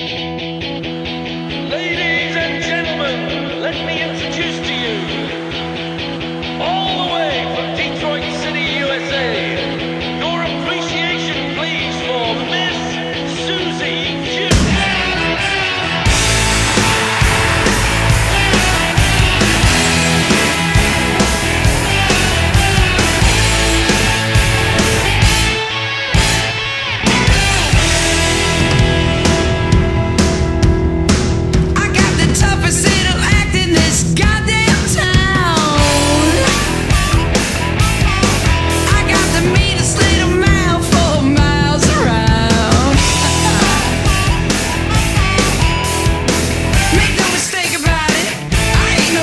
Ladies and gentlemen, let me introduce to you, all the way from Detroit City, USA, your appreciation, please, for Miss Susie Q.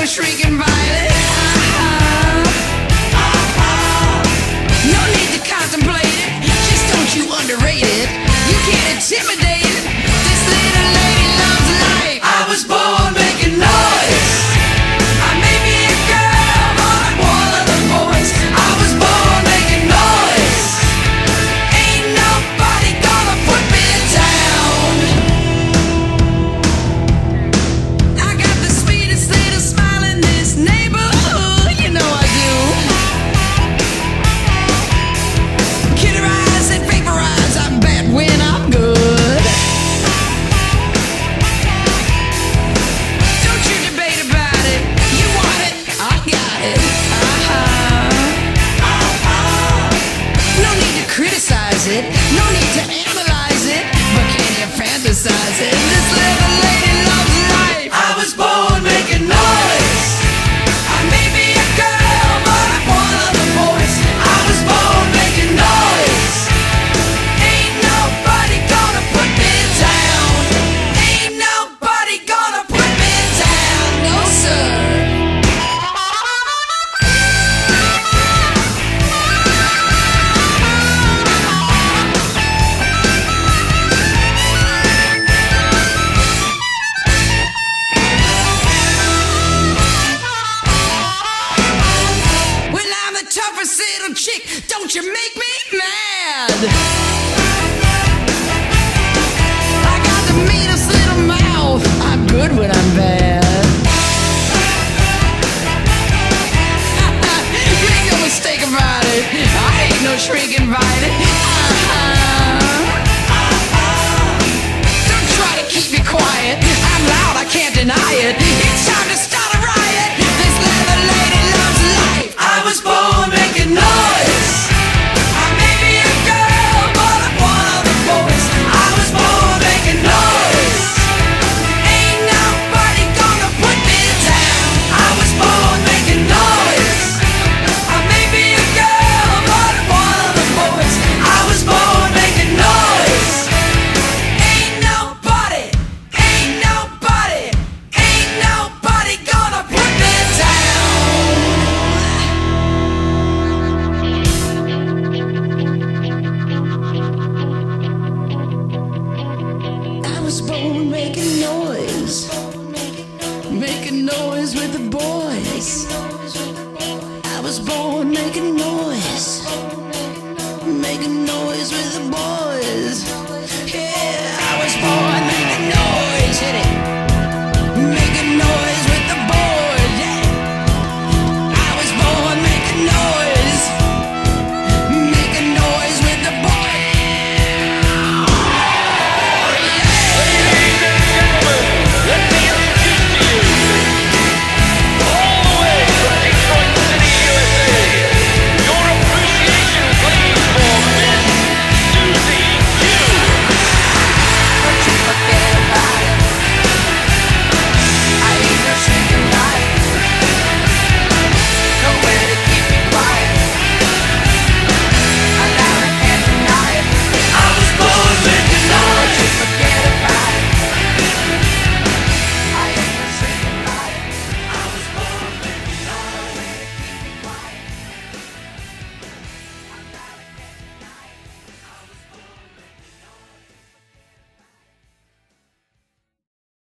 Shrieking violet. No need to contemplate it. Just don't you underrate it. You can't intimidate it. This little lady loves life. I was born making noise. I may be a girl, but I'm one of the boys. I was born making noise. Ain't nobody gonna put me down. I got the sweetest little smile in this neighborhood, you know I do. Kid eyes and vaporize, I'm bad when I'm good. Don't you debate about it. You want it, I got it. No need to criticize it, no need to analyze it, but can you fantasize it? This little lady loves life. I was born making noise. I may be a girl, but I'm one of the boys. I was born making noise. Ain't nobody gonna put me down. Ain't nobody gonna put me down. No, sir. Well, I'm the toughest little chick. Don't you make me mad. I got the meanest little mouth. I'm good when I'm bad. Make no mistake about it. I ain't no shrinking violet. Don't try to keep me quiet. I'm loud, I can't deny it. It's time to start a riot. This little lady loves life. I was born making noise. I may be a girl, but I'm one of the boys. I was born making noise. Ain't nobody gonna put me down. I was born making noise. I may be a girl, but I'm one of the boys. I was born making noise. Ain't nobody gonna put me down. I was born making noise with the boys. I was born making noise with the boys.